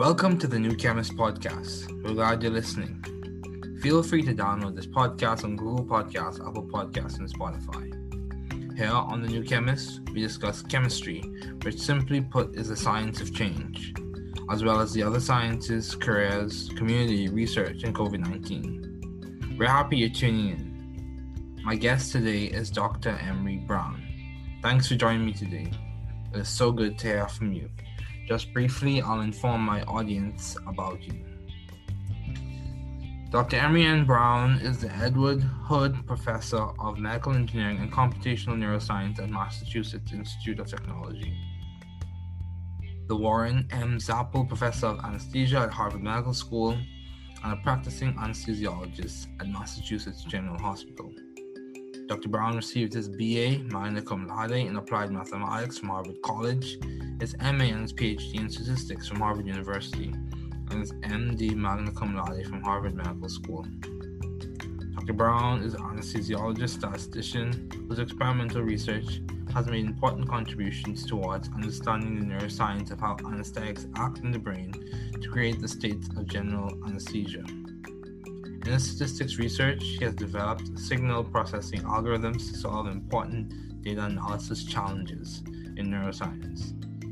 Welcome to the New Chemist podcast. We're glad you're listening. Feel free to download this podcast on Google Podcasts, Apple Podcasts, and Spotify. Here on the New Chemist, we discuss chemistry, which simply put is the science of change, as well as the other sciences, careers, community, research, and COVID-19. We're happy you're tuning in. My guest today is Dr. Emery Brown. Thanks for joining me today. It is so good to hear from you. Just briefly, I'll inform my audience about you. Dr. Emery N. Brown is the Edward Hood Professor of Medical Engineering and Computational Neuroscience at Massachusetts Institute of Technology, the Warren M. Zappel Professor of Anesthesia at Harvard Medical School, and a practicing anesthesiologist at Massachusetts General Hospital. Dr. Brown received his BA magna cum laude in Applied Mathematics from Harvard College, his MA and his PhD in Statistics from Harvard University, and his MD magna cum laude from Harvard Medical School. Dr. Brown is an anesthesiologist statistician whose experimental research has made important contributions towards understanding the neuroscience of how anesthetics act in the brain to create the state of general anesthesia. In his statistics research, he has developed signal processing algorithms to solve important data analysis challenges in neuroscience.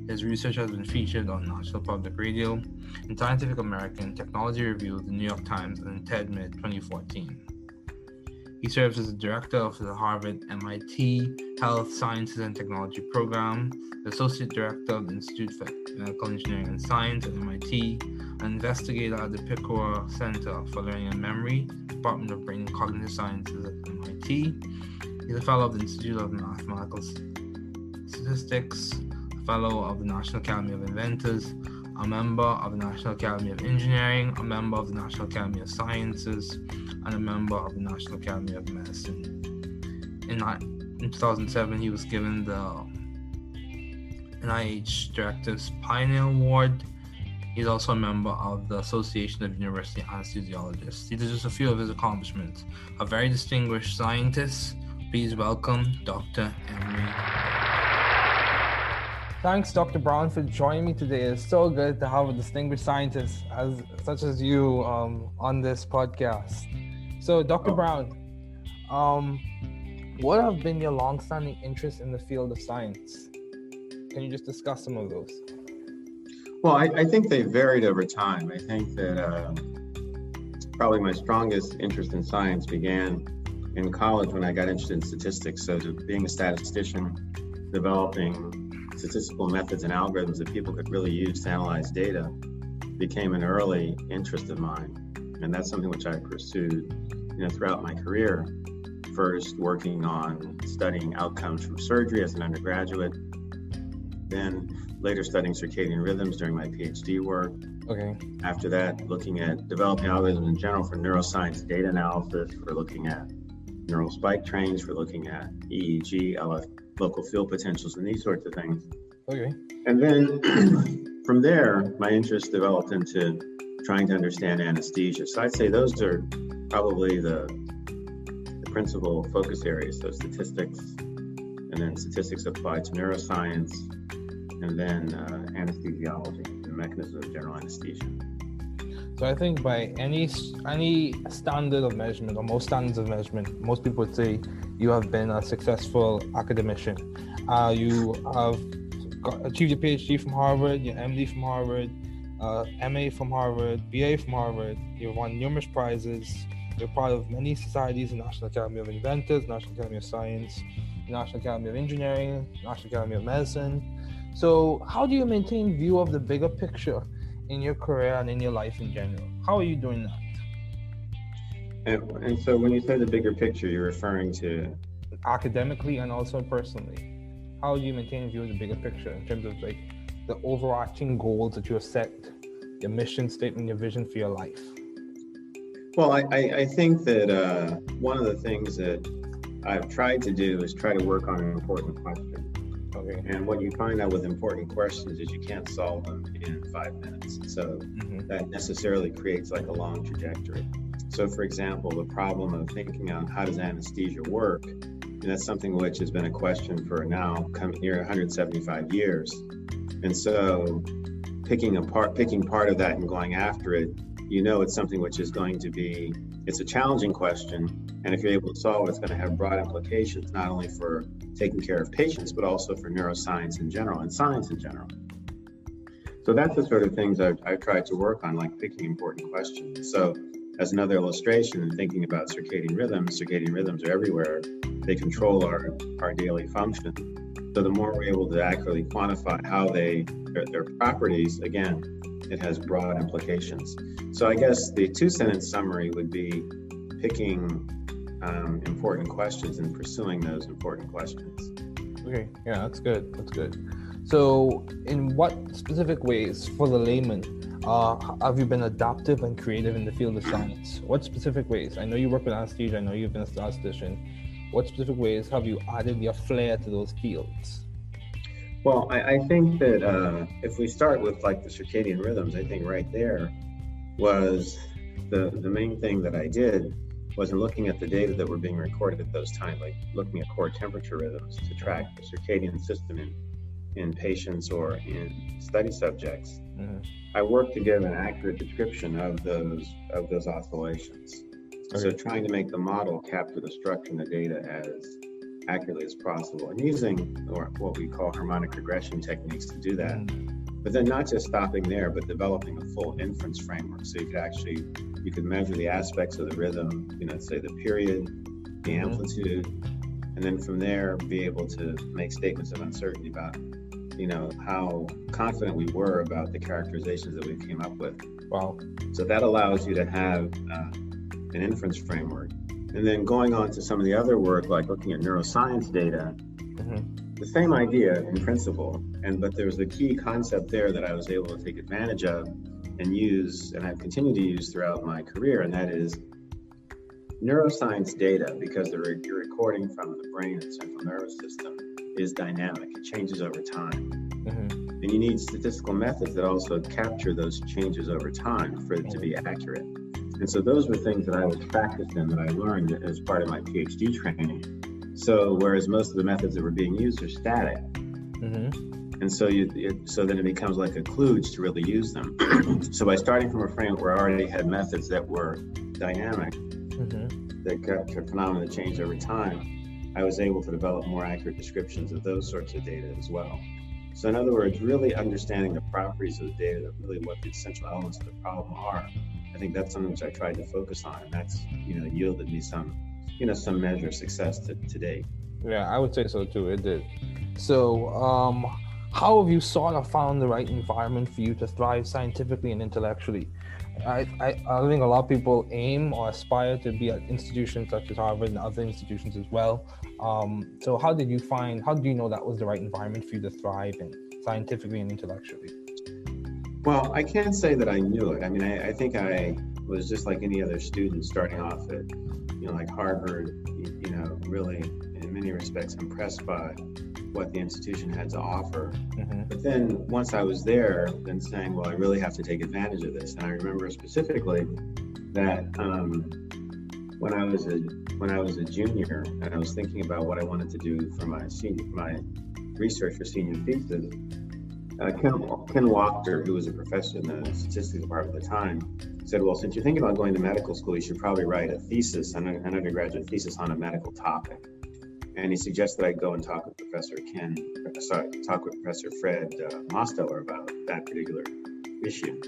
His research has been featured on National Public Radio, in Scientific American, Technology Review, the New York Times, and in TED Mid 2014. He serves as the director of the Harvard MIT Health Sciences and Technology Program, the associate director of the Institute for Medical Engineering and Science at MIT, an investigator at the Picower Center for Learning and Memory, Department of Brain and Cognitive Sciences at MIT. He's a fellow of the Institute of Mathematical Statistics, a fellow of the National Academy of Inventors, a member of the National Academy of Engineering, a member of the National Academy of Sciences, and a member of the National Academy of Medicine. In 2007, he was given the NIH Director's Pioneer Award. He's also a member of the Association of University Anesthesiologists. These are just a few of his accomplishments. A very distinguished scientist. Please welcome Dr. Emery. Thanks, Dr. Brown, for joining me today. It's so good to have a distinguished scientist such as you on this podcast. So, Dr. Brown, what have been your long-standing interests in the field of science? Can you just discuss some of those? Well, I think they varied over time. I think that probably my strongest interest in science began in college when I got interested in statistics. So being a statistician, developing statistical methods and algorithms that people could really use to analyze data became an early interest of mine. And that's something which I pursued, throughout my career. First working on studying outcomes from surgery as an undergraduate, then later studying circadian rhythms during my PhD work. Okay. After that, looking at developing algorithms in general for neuroscience data analysis, for looking at neural spike trains, for looking at EEG, LF, local field potentials, and these sorts of things. Okay. And then from there, my interest developed into trying to understand anesthesia. So I'd say those are probably the principal focus areas, so statistics, and then statistics applied to neuroscience, and then anesthesiology, the mechanism of general anesthesia. So I think by any standard of measurement, or most standards of measurement, most people would say you have been a successful academician. You have achieved your PhD from Harvard, your MD from Harvard, MA from Harvard, BA from Harvard. You've won numerous prizes. You're part of many societies, the National Academy of Inventors, National Academy of Science, the National Academy of Engineering, National Academy of Medicine. So how do you maintain view of the bigger picture in your career and in your life in general? How are you doing that? And so when you say the bigger picture, you're referring to? Academically and also personally. How do you maintain view of the bigger picture in terms of like the overarching goals that you have set, your mission statement, your vision for your life? Well, I think that one of the things that I've tried to do is try to work on an important question. Okay. And what you find out with important questions is you can't solve them in 5 minutes. So that necessarily creates like a long trajectory. So for example, the problem of thinking on how does anesthesia work, and that's something which has been a question for now coming near 175 years. And so picking part of that and going after it, you know it's something which is going to be, it's a challenging question, and if you're able to solve it, it's going to have broad implications, not only for taking care of patients, but also for neuroscience in general and science in general. So that's the sort of things I've tried to work on, like picking important questions. So as another illustration, in thinking about circadian rhythms are everywhere. They control our daily function. So the more we're able to accurately quantify how their properties, again, it has broad implications. So I guess the 2-sentence summary would be picking important questions and pursuing those important questions. Okay, yeah, that's good. That's good. So in what specific ways, for the layman, have you been adaptive and creative in the field of science? What specific ways? I know you work with anesthesia, I know you've been a statistician. What specific ways have you added your flair to those fields? Well, I think that if we start with like the circadian rhythms, I think right there was the main thing that I did was in looking at the data that were being recorded at those times, like looking at core temperature rhythms to track the circadian system in patients or in study subjects. Mm-hmm. I worked to give an accurate description of those oscillations. Okay. So trying to make the model capture the structure and the data as accurately as possible, and using what we call harmonic regression techniques to do that. But then not just stopping there, but developing a full inference framework. So you could measure the aspects of the rhythm, say the period, the amplitude, and then from there be able to make statements of uncertainty about, how confident we were about the characterizations that we came up with. Wow. So that allows you to have an inference framework. And then going on to some of the other work, like looking at neuroscience data, the same idea in principle, but there's a key concept there that I was able to take advantage of and use, and I've continued to use throughout my career, and that is neuroscience data, because you're recording from the brain and central nervous system, is dynamic. It changes over time. And you need statistical methods that also capture those changes over time for it to be accurate. And so those were things that I was practiced in, that I learned as part of my PhD training. So whereas most of the methods that were being used are static, and so then it becomes like a kludge to really use them. So by starting from a framework where I already had methods that were dynamic, that capture phenomena that change over time, I was able to develop more accurate descriptions of those sorts of data as well. So in other words, really understanding the properties of the data, really what the essential elements of the problem are. I think that's something which I tried to focus on, and that's yielded me some measure of success to date. Yeah, I would say so too. It did. So, how have you sort of found the right environment for you to thrive scientifically and intellectually? I think a lot of people aim or aspire to be at institutions such as Harvard and other institutions as well. So how did you know that was the right environment for you to thrive in scientifically and intellectually? Well, I can't say that I knew it. I mean, I think I was just like any other student starting off at, like Harvard, really in many respects impressed by what the institution had to offer. But then once I was there, then saying, well, I really have to take advantage of this. And I remember specifically that when I was a junior and I was thinking about what I wanted to do for my research for senior thesis, Ken Wachter, who was a professor in the statistics department at the time, said, well, since you're thinking about going to medical school, you should probably write a thesis, an undergraduate thesis on a medical topic. And he suggested I go and talk with Professor Fred Mosteller about that particular issue,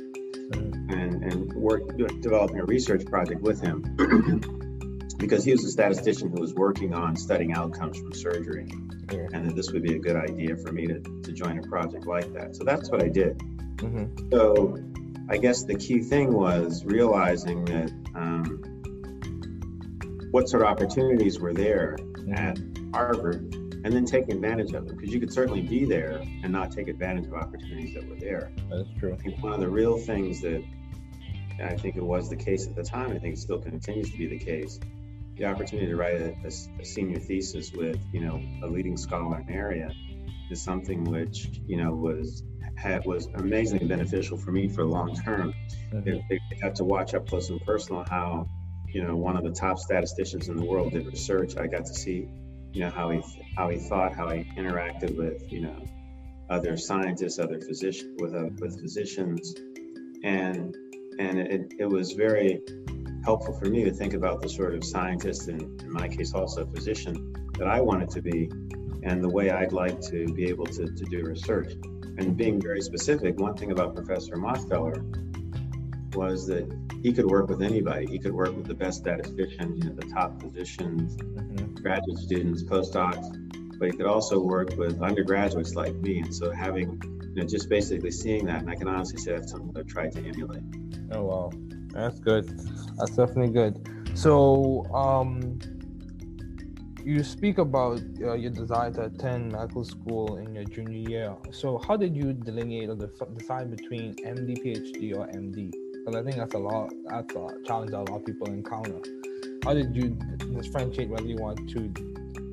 and work developing a research project with him, because he was a statistician who was working on studying outcomes from surgery, and that this would be a good idea for me to join a project like that. So that's what I did. So I guess the key thing was realizing that what sort of opportunities were there at Harvard, and then taking advantage of them, because you could certainly be there and not take advantage of opportunities that were there. That's true. I think one of the real things that I think it was the case at the time, I think it still continues to be the case, the opportunity to write a senior thesis with, a leading scholar in an area is something which, was amazingly beneficial for me for the long term. They got to watch up close and personal how, one of the top statisticians in the world did research. I got to see, how he thought, how he interacted with, other scientists, other physicians, with physicians, and it was very helpful for me to think about the sort of scientist, and in my case also physician, that I wanted to be, and the way I'd like to be able to do research. And being very specific, one thing about Professor Mosteller was that he could work with anybody. He could work with the best statisticians, the top physicians, graduate students, postdocs, but he could also work with undergraduates like me. And so having, just basically seeing that, and I can honestly say that's something I've tried to emulate. Oh, wow. That's good. That's definitely good. So, you speak about your desire to attend medical school in your junior year. So how did you delineate or decide between MD, PhD, or MD? Because I think that's a challenge that a lot of people encounter. How did you differentiate whether you want to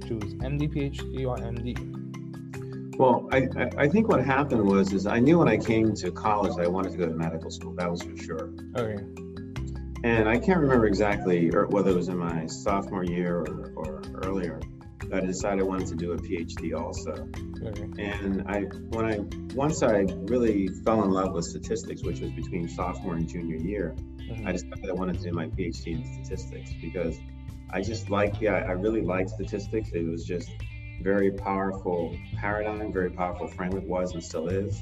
choose MD, PhD, or MD? Well, I think what happened was I knew when I came to college that I wanted to go to medical school. That was for sure. Okay. And I can't remember exactly whether it was in my sophomore year or earlier that I decided I wanted to do a PhD also. Okay. And once I really fell in love with statistics, which was between sophomore and junior year, I decided I wanted to do my PhD in statistics because I just I really liked statistics. It was just very powerful paradigm, very powerful framework, was and still is.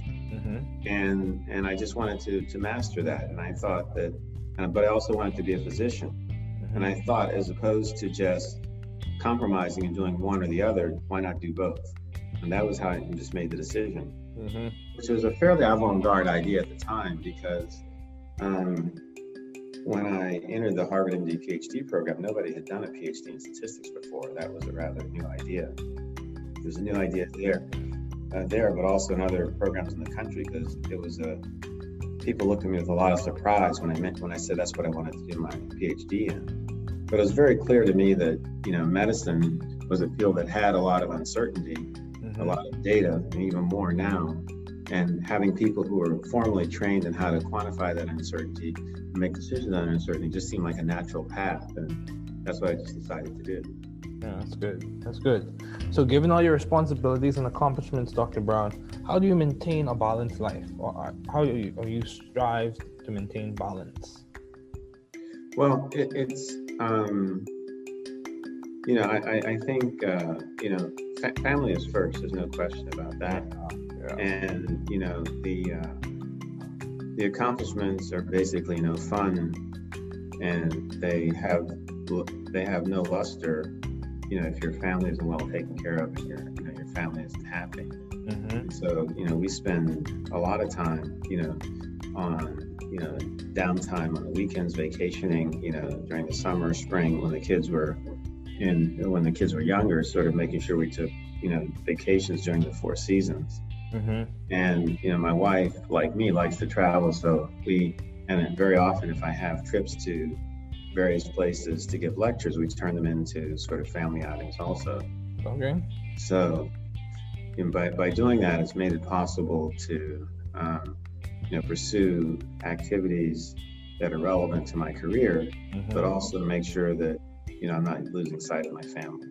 And I just wanted to master that. And I thought that, but I also wanted to be a physician. And I thought, as opposed to just compromising and doing one or the other, why not do both? And that was how I just made the decision, which was a fairly avant-garde idea at the time, because when I entered the Harvard MD PhD program, nobody had done a PhD in statistics before. That was a rather new idea. There's a new idea there, but also in other programs in the country, because it was people looked at me with a lot of surprise when I said that's what I wanted to do my PhD in. But it was very clear to me that medicine was a field that had a lot of uncertainty, a lot of data, and even more now. And having people who are formally trained in how to quantify that uncertainty and make decisions on uncertainty just seemed like a natural path, and that's what I just decided to do. Yeah, that's good. That's good. So, given all your responsibilities and accomplishments, Dr. Brown, how do you maintain a balanced life, or how do you strive to maintain balance? Well, it's I think family is first. There's no question about that. And the accomplishments are basically fun, and they have no luster if your family isn't well taken care of and your family isn't happy. So we spend a lot of time on downtime on the weekends, vacationing during the summer, spring, when the kids were younger, sort of making sure we took vacations during the 4 seasons. And my wife, like me, likes to travel, so and very often if I have trips to various places to give lectures, we turn them into sort of family outings also. Okay. So by doing that, it's made it possible to pursue activities that are relevant to my career, but also to make sure that I'm not losing sight of my family.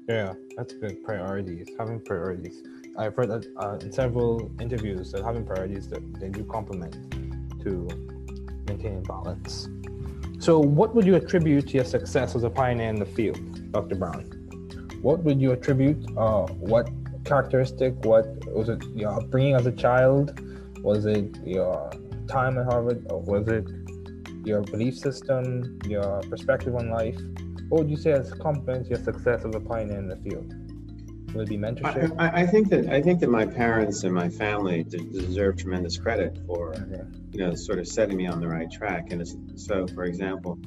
Yeah, that's good. Priorities, having priorities. I've heard that in several interviews that having priorities, that they do complement to maintaining balance. So what would you attribute to your success as a pioneer in the field, Dr. Brown? What would you attribute, what characteristic, what was it, your upbringing as a child? Was it your time at Harvard, or was it your belief system, your perspective on life? What would you say has complements your success as a pioneer in the field? Would it be mentorship? I think that my parents and my family deserve tremendous credit for sort of setting me on the right track. And so, for example,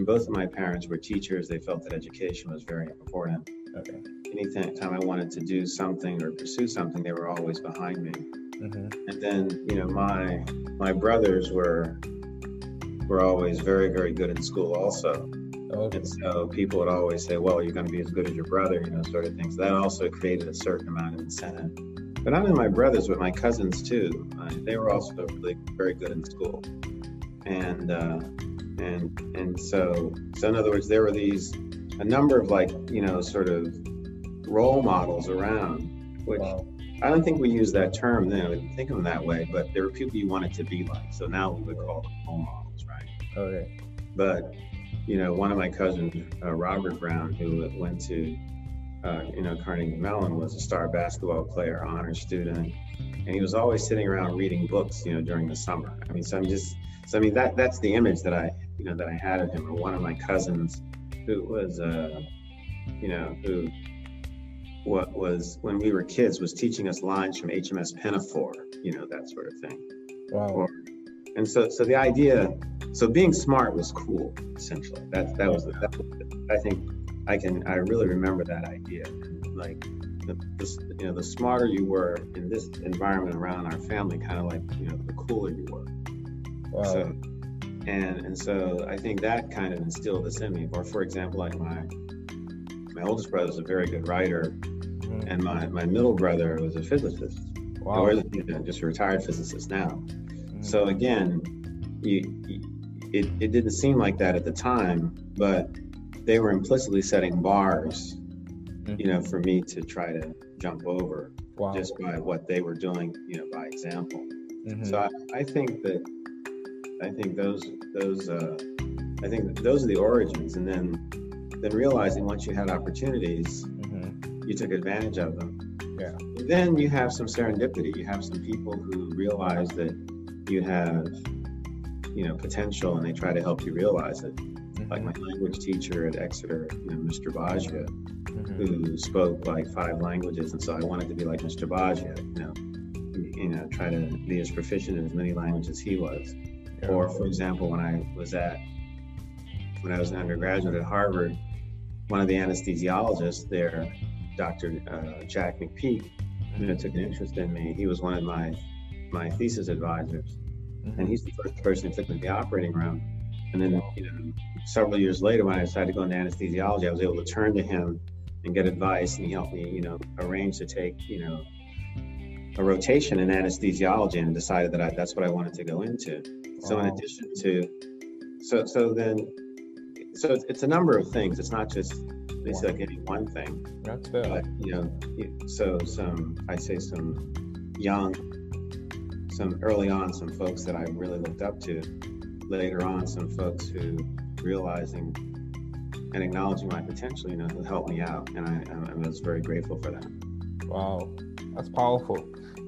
both of my parents were teachers. They felt that education was very important. Okay. Anytime I wanted to do something or pursue something, they were always behind me. And then my brothers were always very, very good in school also. Okay. And so people would always say, well, you're going to be as good as your brother, sort of things. So that also created a certain amount of incentive. But not only my brothers, but my cousins too. They were also really very good in school. And so in other words, there were a number of sort of role models around, which I don't think we use that term then. We didn't think of them that way, but there were people you wanted to be like. So now we would call them role models, right? Okay. But, one of my cousins, Robert Brown, who went to, Carnegie Mellon, was a star basketball player, honor student, and he was always sitting around reading books, during the summer. I mean, that's the image that I had of him. Or one of my cousins, who was, what was, when we were kids, was teaching us lines from HMS Pinafore, that sort of thing. Wow. And so the idea, so being smart was cool, essentially. I think I really remember that idea. Like, the smarter you were in this environment around our family, kind of like, the cooler you were. Wow. So, and so I think that kind of instilled this in me. Or for example, like my oldest brother was a very good writer, and my middle brother was a physicist. Wow. Or just a retired physicist now. So again, it didn't seem like that at the time, but they were implicitly setting bars, for me to try to jump over. Wow. Just by what they were doing, by example. Mm-hmm. So I think those are the origins, and then realizing once you had opportunities, you took advantage of them. Yeah. Then you have some serendipity. You have some people who realize that you have, potential, and they try to help you realize it. Like my language teacher at Exeter, Mr. Baggio, who spoke like 5 languages, and so I wanted to be like Mr. Baggio, try to be as proficient in as many languages as he was. Yeah. Or for example, when I was an undergraduate at Harvard, one of the anesthesiologists there, Dr. Jack McPeak, took an interest in me. He was one of my thesis advisors, and he's the first person who took me to the operating room. And then, several years later, when I decided to go into anesthesiology, I was able to turn to him and get advice, and he helped me, arrange to take, a rotation in anesthesiology, and decided that that's what I wanted to go into. Wow. So in addition to, so it's a number of things. It's not just like any one thing. That's fair. But, early on, some folks that I really looked up to. Later on, some folks who realizing and acknowledging my potential, who helped me out, and I was very grateful for that. Wow, that's powerful.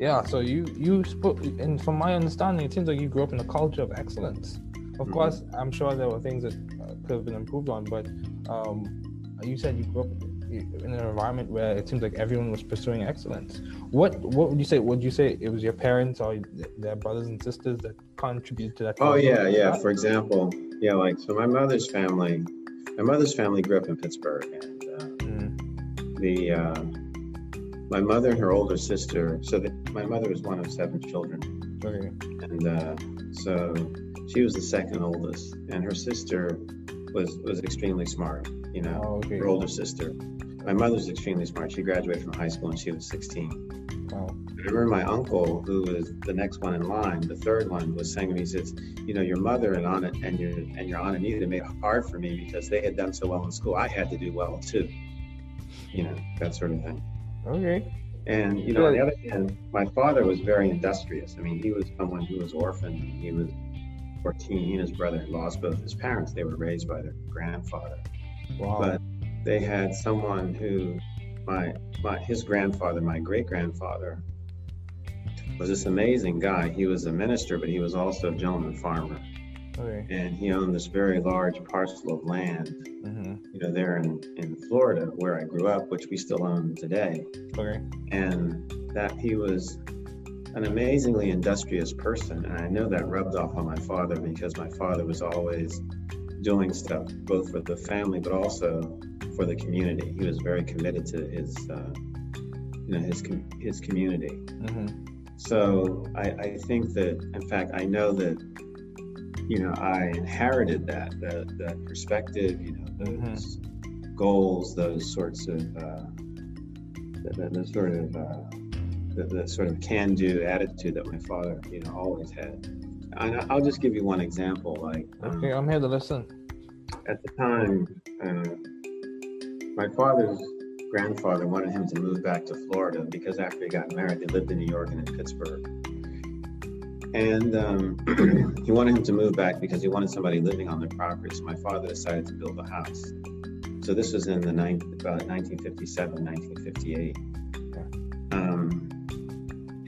Yeah, so you spoke, and from my understanding, it seems like you grew up in a culture of excellence. Of course, I'm sure there were things that could have been improved on, but you said you grew up in an environment where it seems like everyone was pursuing excellence. What would you say? Would you say it was your parents or their brothers and sisters that contributed to that? Oh yeah. For example, so my mother's family grew up in Pittsburgh, and my mother and her older sister. So my mother was one of 7 children, okay. And so she was the second oldest, and her sister was extremely smart. Okay. Her older sister. My mother's extremely smart. She graduated from high school when she was 16. Wow. I remember my uncle, who was the next one in line, the third one, was saying to me, he says, your mother and Aunt and your Aunt Anita made it hard for me because they had done so well in school. I had to do well too. That sort of thing. Okay. And, on the other hand, my father was very industrious. I mean, he was someone who was orphaned. He was 14. He and his brother had lost both his parents. They were raised by their grandfather. Wow. But they had someone who, his grandfather, my great-grandfather, was this amazing guy. He was a minister, but he was also a gentleman farmer. Okay. And he owned this very large parcel of land, there in Florida, where I grew up, which we still own today. Okay. And that he was an amazingly industrious person. And I know that rubbed off on my father, because my father was always doing stuff, both for the family, but also for the community. He was very committed to his community. So I think that, in fact, I know that, I inherited that perspective, those goals, those sorts of, the sort of can-do attitude that my father, always had. And I'll just give you one example. Okay, I'm here to listen. At the time, my father's grandfather wanted him to move back to Florida because after he got married, they lived in New York and in Pittsburgh. And he wanted him to move back because he wanted somebody living on the property. So my father decided to build a house. So this was in about 1957, 1958.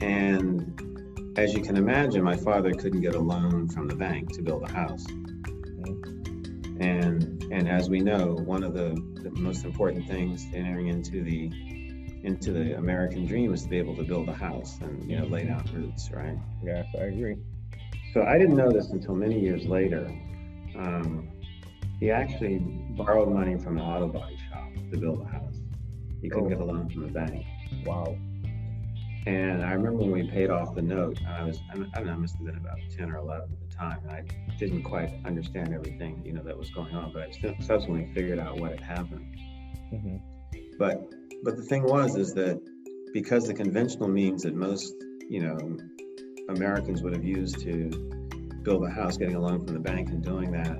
And as you can imagine, my father couldn't get a loan from the bank to build a house. And as we know, one of the most important things entering into the American dream is to be able to build a house and lay down roots, right? Yes, I agree. So I didn't know this until many years later. He actually borrowed money from an auto body shop to build a house. He couldn't get a loan from the bank. Wow. And I remember when we paid off the note, I don't know, I must have been about 10 or 11 at the time, and I didn't quite understand everything, that was going on, but I subsequently figured out what had happened. Mm-hmm. But the thing is that because the conventional means that most, Americans would have used to build a house, getting a loan from the bank and doing that,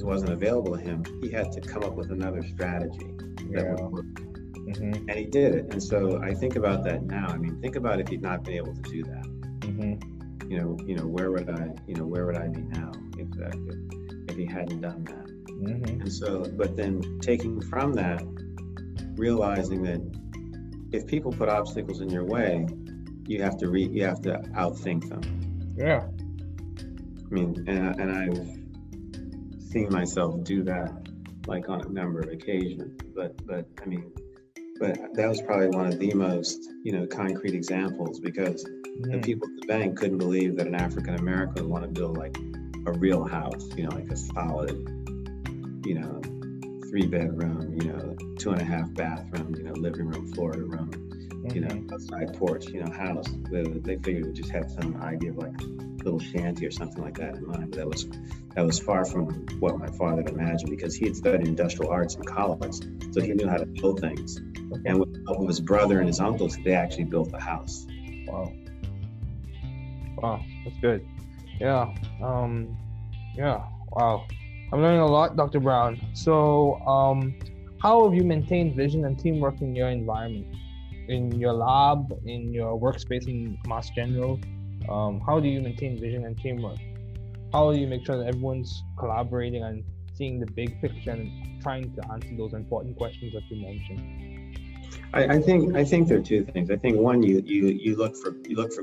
wasn't available to him, he had to come up with another strategy that would work. Mm-hmm. And he did it. And so I think about that now. I mean, think about if he'd not been able to do that. Mm-hmm. Where would I be now if he hadn't done that? Mm-hmm. And so, but then taking from that, realizing that if people put obstacles in your way, you have to outthink them. Yeah. I mean, and I've seen myself do that, like on a number of occasions. But that was probably one of the most, concrete examples, because the people at the bank couldn't believe that an African American would want to build like a real house, like a solid, 3-bedroom, 2.5 bathroom, living room, Florida room, outside porch, house. They figured it would just have some idea of like a little shanty or something like that in mind. But that was far from what my father had imagined, because he had studied industrial arts in college, so he knew how to build things. And with the help of his brother and his uncles, they actually built the house. Wow, that's good. Yeah. Wow. I'm learning a lot, Dr. Brown. So, how have you maintained vision and teamwork in your environment, in your lab, in your workspace in Mass General? How do you maintain vision and teamwork? How do you make sure that everyone's collaborating and seeing the big picture and trying to answer those important questions that you mentioned? I think there are two things. I think one, you look for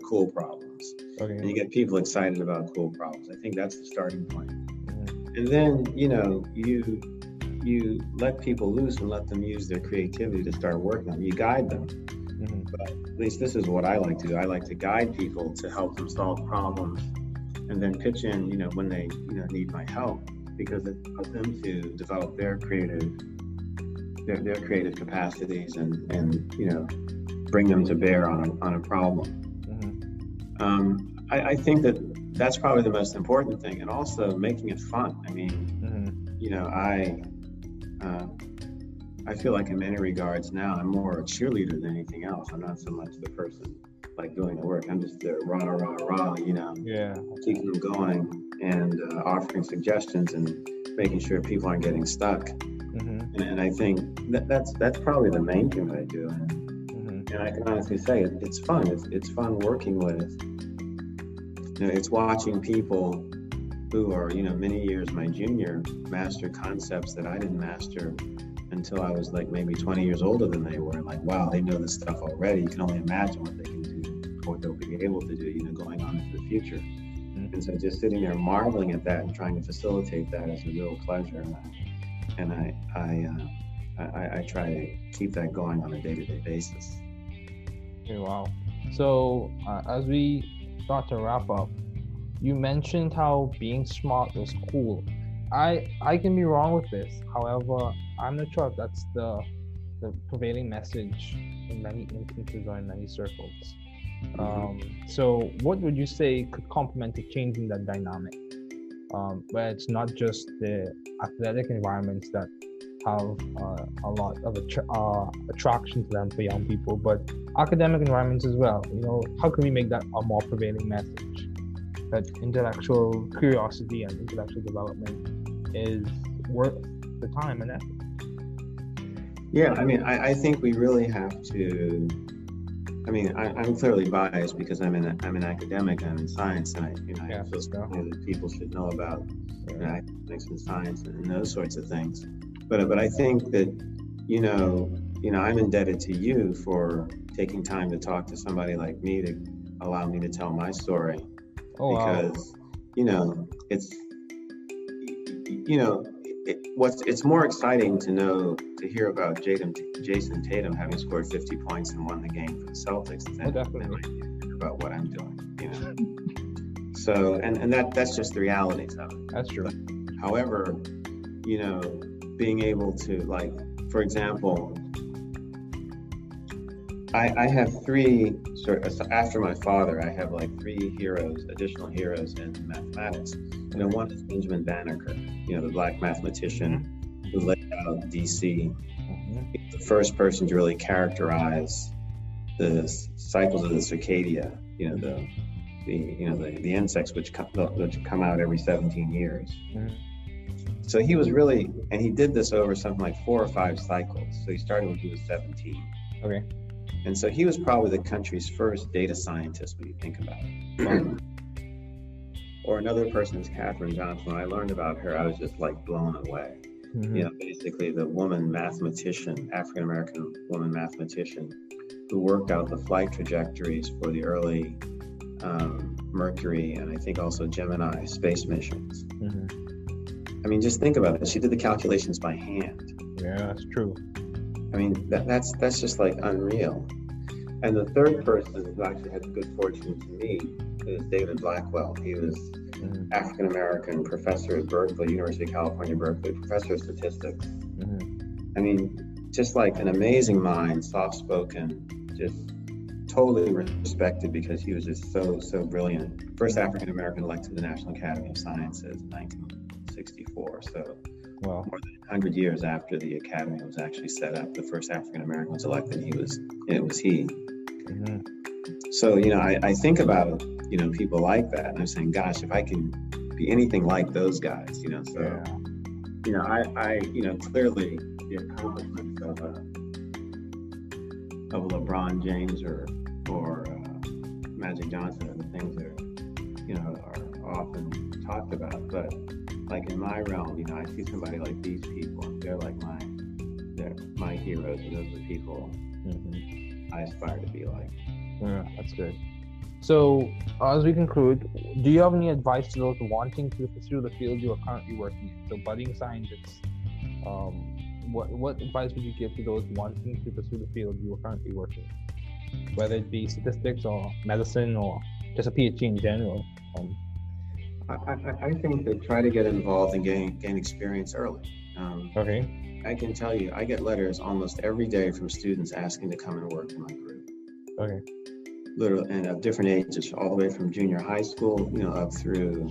cool problems, okay, and you get people excited about cool problems. I think that's the starting point. Mm-hmm. And then you let people loose and let them use their creativity to start working on it. You guide them. Mm-hmm. But at least this is what I like to do. I like to guide people to help them solve problems, and then pitch in, when they need my help, because it helps them to develop their creative capacities and bring them to bear on a problem. Mm-hmm. I think that's probably the most important thing, and also making it fun. I mean, I feel like in many regards now I'm more a cheerleader than anything else. I'm not so much the person like doing the work. I'm just the rah, Yeah. keeping them going and offering suggestions and making sure people aren't getting stuck. Mm-hmm. And I think that's probably the main thing that I do. And I can honestly say it's fun. It's fun working with. It's watching people who are many years my junior master concepts that I didn't master until I was like maybe 20 years older than they were. Like, wow, they know this stuff already. You can only imagine what they can do, what they'll be able to do, going on into the future. Mm-hmm. And so just sitting there marveling at that and trying to facilitate that is a real pleasure. And I try to keep that going on a day-to-day basis. Okay, wow. So as we start to wrap up, you mentioned how being smart was cool. I can be wrong with this. However, I'm not sure if that's the prevailing message in many instances or in many circles. So what would you say could complement a change in that dynamic, where it's not just the athletic environments that have a lot of attraction to them for young people, but academic environments as well? How can we make that a more prevailing message, that intellectual curiosity and intellectual development is worth the time and effort? Yeah, I mean, I think we really have to. I mean, I'm clearly biased because I'm an academic. I'm in science, and I feel strongly that people should know about academics and science and those sorts of things. But I think that I'm indebted to you for taking time to talk to somebody like me to allow me to tell my story. Oh, because it's it's more exciting to hear about Jason Tatum having scored 50 points and won the game for the Celtics than about what I'm doing. So and that's just the reality of it. That's true. However, being able to, like, for example, I have three after my father, I have like three additional heroes in mathematics. One is Benjamin Banneker, the black mathematician who laid out DC. He's the first person to really characterize the cycles of the circadia, the insects which come out every 17 years. So he was really, and he did this over something like 4 or 5 cycles. So he started when he was 17. Okay. And so he was probably the country's first data scientist when you think about it. Or another person is Katherine Johnson. When I learned about her, I was just like blown away. Basically the African-American woman mathematician who worked out the flight trajectories for the early Mercury and I think also Gemini space missions. I mean, just think about it. She did the calculations by hand. Yeah, that's true. I mean, that's just like unreal. And the third person who actually had the good fortune to meet is David Blackwell. He was African-American professor at Berkeley, University of California, Berkeley, professor of statistics. I mean, just like an amazing mind, soft-spoken, just totally respected because he was just so brilliant. First African-American elected to the National Academy of Sciences in 1964. So more than 100 years after the academy was actually set up, the first African-American was elected. It was he. So, I think about, people like that, and I'm saying, gosh, if I can be anything like those guys, so, I clearly the accomplishments of LeBron James or Magic Johnson are the things that, are often talked about, but like in my realm, I see somebody like these people, and they're my heroes, and those are the people I aspire to be like. Yeah, that's good. So, as we conclude, do you have any advice to those wanting to pursue the field you are currently working in? So, budding scientists, what advice would you give to those wanting to pursue the field you are currently working in? Whether it be statistics or medicine or just a PhD in general? I think that try to get involved and gain experience early. Okay. I can tell you, I get letters almost every day from students asking to come and work in my group. Okay. Literally, and of different ages, all the way from junior high school, up through,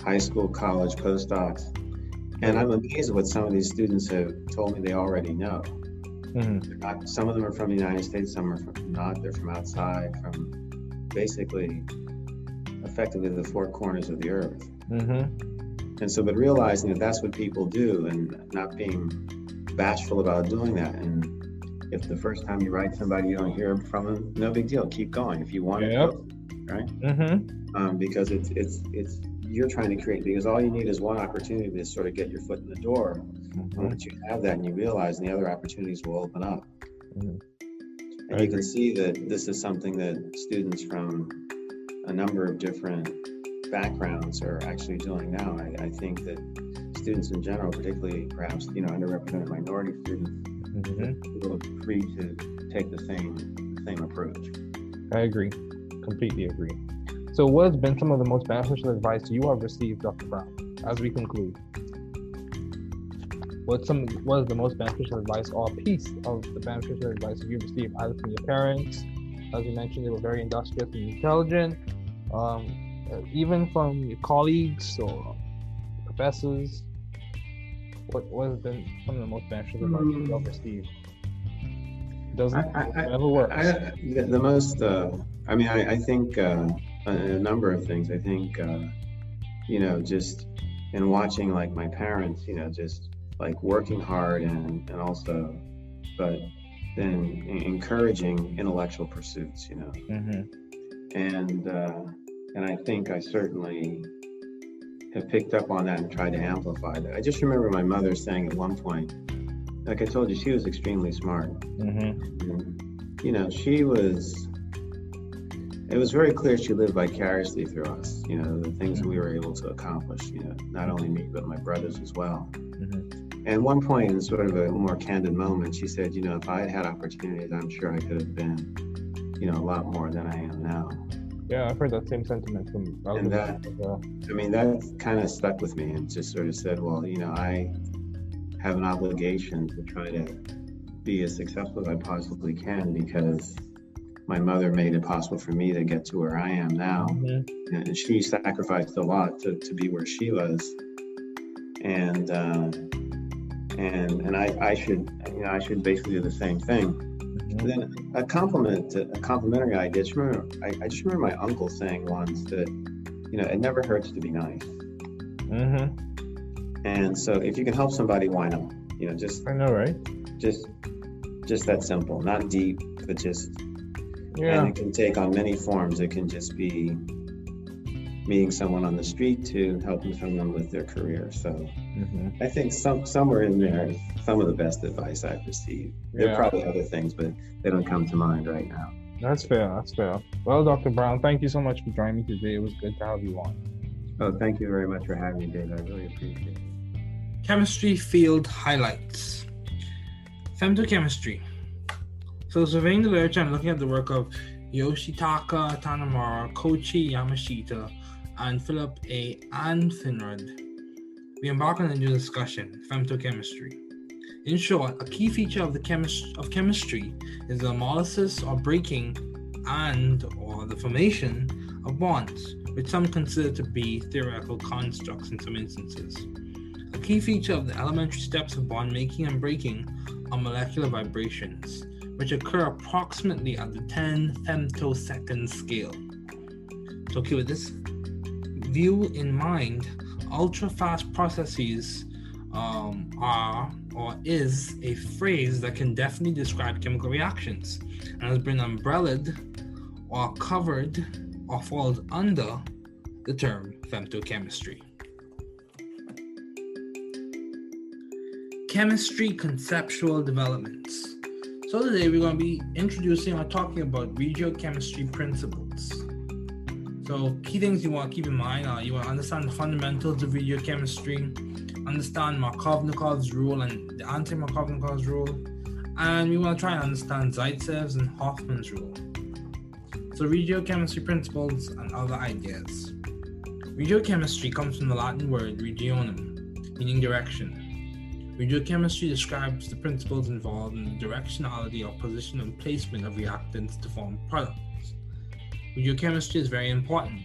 high school, college, postdocs. And I'm amazed at what some of these students have told me they already know. Some of them are from the United States, some are not. They're from outside, from basically, effectively the 4 corners of the earth. And so, but realizing that that's what people do and not being bashful about doing that. And if the first time you write somebody, you don't hear from them, no big deal. Keep going if you want to, right? Because it's you're trying to create, because all you need is one opportunity to sort of get your foot in the door. And once you have that and you realize, the other opportunities will open up. And you can see that this is something that students from a number of different backgrounds are actually doing now. I think that students in general, particularly perhaps underrepresented minority students, are a little free to take the same approach. I agree, completely agree. So, what has been some of the most beneficial advice you have received, Dr. Brown? As we conclude, what is the most beneficial advice, or a piece of the beneficial advice you received either from your parents? As you mentioned, they were very industrious and intelligent. Even from your colleagues or professors, what has been some of the most beneficial advice you have received? Never works. The most, I think a number of things. I think, just in watching like my parents, just like working hard and also, but then encouraging intellectual pursuits, you know. And I think I certainly have picked up on that and tried to amplify that. I just remember my mother saying at one point, like I told you, she was extremely smart. And, you know, it was very clear she lived vicariously through us, you know, the things that we were able to accomplish, you know, not only me, but my brothers as well. And one point in sort of a more candid moment, she said, you know, if I had had opportunities, I'm sure I could have been, you know, a lot more than I am now. Yeah, I've heard that same sentiment from and that, I mean, that kind of stuck with me and just sort of said, well, you know, I have an obligation to try to be as successful as I possibly can because my mother made it possible for me to get to where I am now. And she sacrificed a lot to be where she was. And I should, you know, I should basically do the same thing. And then a complimentary idea. I just remember my uncle saying once that, you know, it never hurts to be nice. And so if you can help somebody, why not? You know, just I know, right? Just that simple, not deep, but just. Yeah. And it can take on many forms. It can just be meeting someone on the street to helping someone with their career. So I think somewhere in there is some of the best advice I've received. There are probably other things, but they don't come to mind right now. That's fair. Well, Dr. Brown, thank you so much for joining me today. It was good to have you on. Oh, thank you very much for having me, David. I really appreciate it. Chemistry field highlights. Femtochemistry. So surveying the literature and looking at the work of Yoshitaka Tanamura, Koichi Yamashita, and Philip A. Anfinrod, we embark on a new discussion, femtochemistry. In short, a key feature of chemistry is the analysis or breaking or the formation of bonds, which some consider to be theoretical constructs in some instances. A key feature of the elementary steps of bond making and breaking are molecular vibrations, which occur approximately at the 10 femtosecond scale. So okay, with this view in mind, ultra-fast processes is a phrase that can definitely describe chemical reactions and has been umbrellaed or covered or falls under the term femtochemistry. Chemistry conceptual developments. So today we're going to be introducing or talking about regiochemistry principles. So key things you want to keep in mind are you want to understand the fundamentals of regiochemistry, understand Markovnikov's rule and the anti-Markovnikov's rule, and we want to try and understand Zaitsev's and Hoffman's rule. So regiochemistry principles and other ideas. Regiochemistry comes from the Latin word regionum, meaning direction. Regiochemistry describes the principles involved in the directionality or position and placement of reactants to form products. Regiochemistry is very important.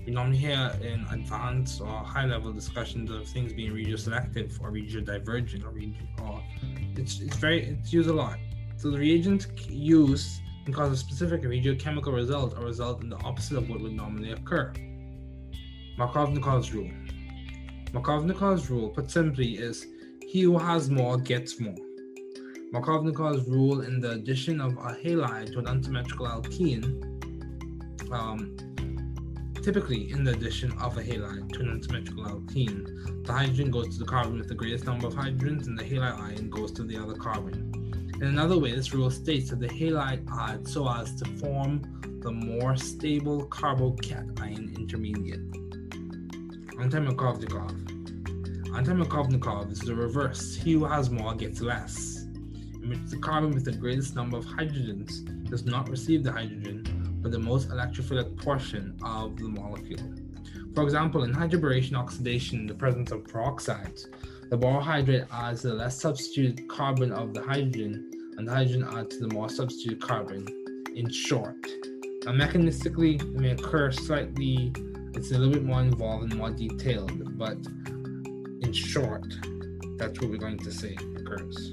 We normally hear in advanced or high-level discussions of things being regioselective or regiodivergent or it's used a lot. So the reagents used can cause a specific regiochemical result or result in the opposite of what would normally occur. Markovnikov's rule. Markovnikov's rule, put simply, is he who has more gets more. Markovnikov's rule in the addition of a halide to an unsymmetrical alkene, typically in the addition of a halide to an unsymmetrical alkene, the hydrogen goes to the carbon with the greatest number of hydrogens and the halide ion goes to the other carbon. In another way, this rule states that the halide adds so as to form the more stable carbocation intermediate. Anti-Markovnikov. Anti-Markovnikov is the reverse. He who has more gets less, in which the carbon with the greatest number of hydrogens does not receive the hydrogen, but the most electrophilic portion of the molecule. For example, in hydroboration oxidation in the presence of peroxides, the borohydrate adds to the less substituted carbon of the hydrogen, and the hydrogen adds to the more substituted carbon. In short, now mechanistically, it may occur slightly, it's a little bit more involved and more detailed, but in short, that's what we're going to say occurs.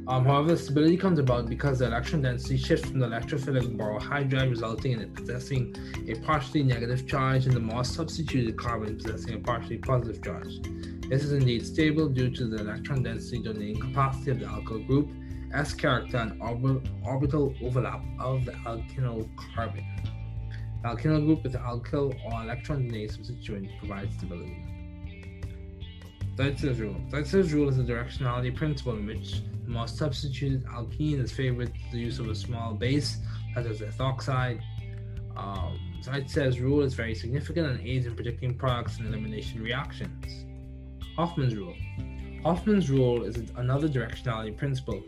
However, stability comes about because the electron density shifts from the electrophilic borohydride, resulting in it possessing a partially negative charge and the more substituted carbon possessing a partially positive charge. This is indeed stable due to the electron density donating capacity of the alkyl group, S character, and orbital overlap of the alkyl carbon. The alkyl group with the alkyl or electron donating substituent provides stability. Deutsch's rule. Deutsch's rule is a directionality principle in which the most substituted alkene is favored to the use of a small base, such as ethoxide. Deutsch's rule is very significant and aids in predicting products and elimination reactions. Hoffman's rule. Hoffman's rule is another directionality principle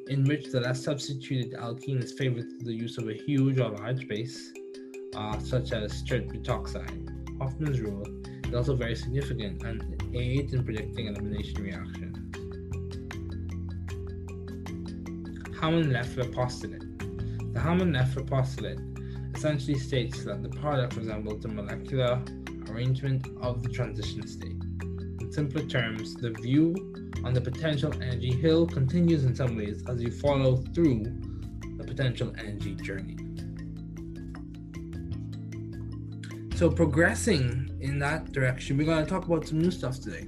in which the less substituted alkene is favored to the use of a huge or large base, such as straight butoxide. Hoffman's rule is also very significant and aids in predicting elimination reactions. Hammond-Leffler postulate. The Hammond-Leffler postulate essentially states that the product resembles the molecular arrangement of the transition state. In simpler terms, the view on the potential energy hill continues in some ways as you follow through the potential energy journey. So progressing in that direction, we're going to talk about some new stuff today.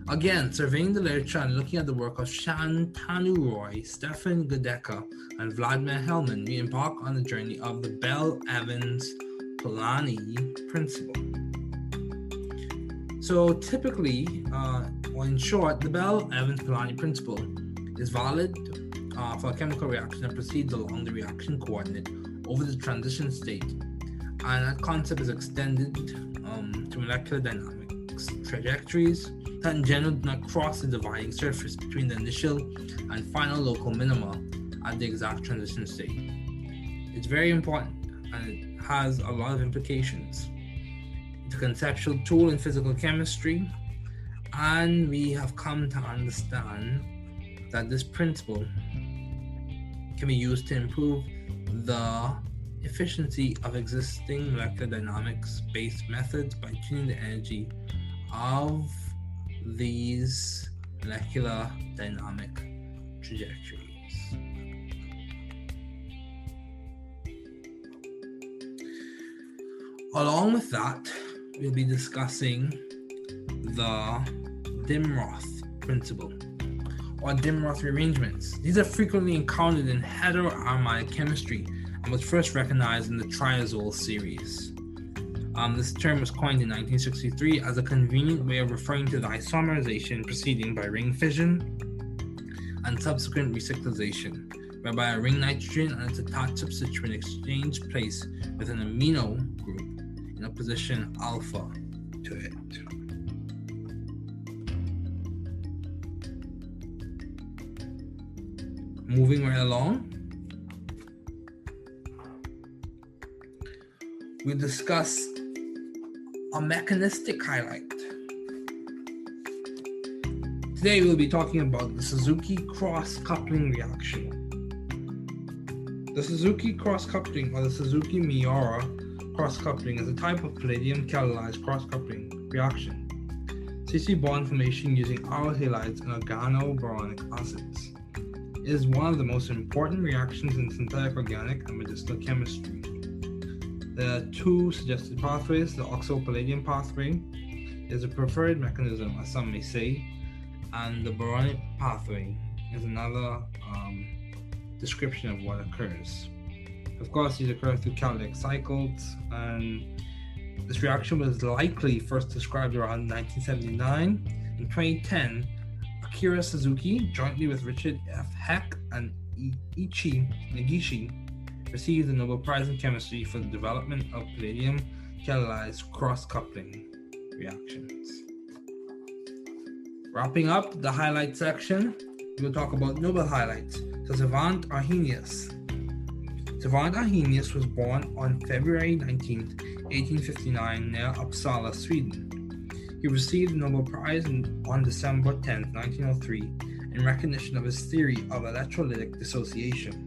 Again, surveying the literature and looking at the work of Shantanu Roy, Stefan Godeka, and Vladimir Hellman, we embark on the journey of the Bell-Evans-Polanyi principle. So typically, or in short, the Bell-Evans-Polanyi principle is valid for a chemical reaction that proceeds along the reaction coordinate over the transition state, and that concept is extended to molecular dynamics trajectories that in general do not cross the dividing surface between the initial and final local minima at the exact transition state. It's very important and it has a lot of implications. It's a conceptual tool in physical chemistry, and we have come to understand that this principle can be used to improve the efficiency of existing molecular dynamics based methods by tuning the energy of these molecular dynamic trajectories. Along with that, we'll be discussing the Dimroth principle or Dimroth rearrangements. These are frequently encountered in heteroaromatic chemistry and was first recognized in the triazole series. This term was coined in 1963 as a convenient way of referring to the isomerization proceeding by ring fission and subsequent recyclization, whereby a ring nitrogen and its attached substituent exchange place with an amino group in a position alpha to it. Moving right along, we'll discuss a mechanistic highlight. Today we'll be talking about the Suzuki cross-coupling reaction. The Suzuki cross-coupling or the Suzuki Miura cross-coupling is a type of palladium catalyzed cross-coupling reaction. CC bond formation using aryl halides and organoboronic acids. It is one of the most important reactions in synthetic organic and medicinal chemistry. There are two suggested pathways. The oxo-palladium pathway is a preferred mechanism, as some may say, and the boronic pathway is another description of what occurs. Of course, these occur through catalytic cycles, and this reaction was likely first described around 1979. In 2010, Akira Suzuki, jointly with Richard F. Heck and Ichi Negishi, received the Nobel Prize in Chemistry for the development of palladium catalyzed cross-coupling reactions. Wrapping up the highlight section, we'll talk about Nobel highlights. So Svante Arrhenius. Svante Arrhenius was born on February 19, 1859 near Uppsala, Sweden. He received the Nobel Prize on December 10, 1903 in recognition of his theory of electrolytic dissociation.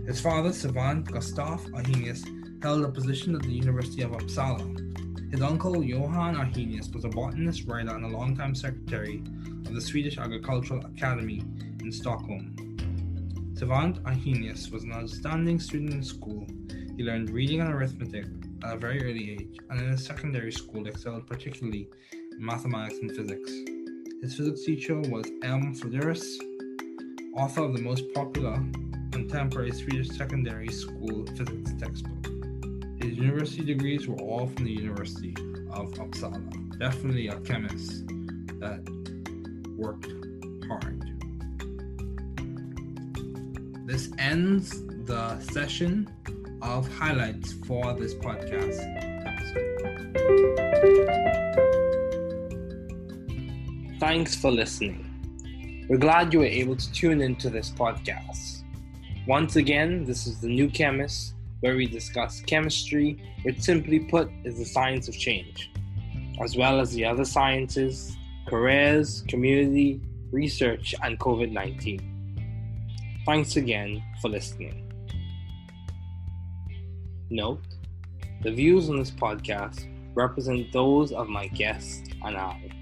His father, Svante Gustaf Arrhenius, held a position at the University of Uppsala. His uncle, Johan Arrhenius, was a botanist, writer, and a longtime secretary of the Swedish Agricultural Academy in Stockholm. Svante Arrhenius was an outstanding student in school. He learned reading and arithmetic, at a very early age, and in his secondary school excelled particularly in mathematics and physics. His physics teacher was M. Flederis, author of the most popular contemporary Swedish secondary school physics textbook. His university degrees were all from the University of Uppsala. Definitely a chemist that worked hard. This ends the session of highlights for this podcast episode. Thanks for listening. We're glad you were able to tune into this podcast. Once again, this is the New Chemist, where we discuss chemistry, which simply put is the science of change, as well as the other sciences, careers, community, research, and COVID-19. Thanks again for listening. Note, the views on this podcast represent those of my guests and I.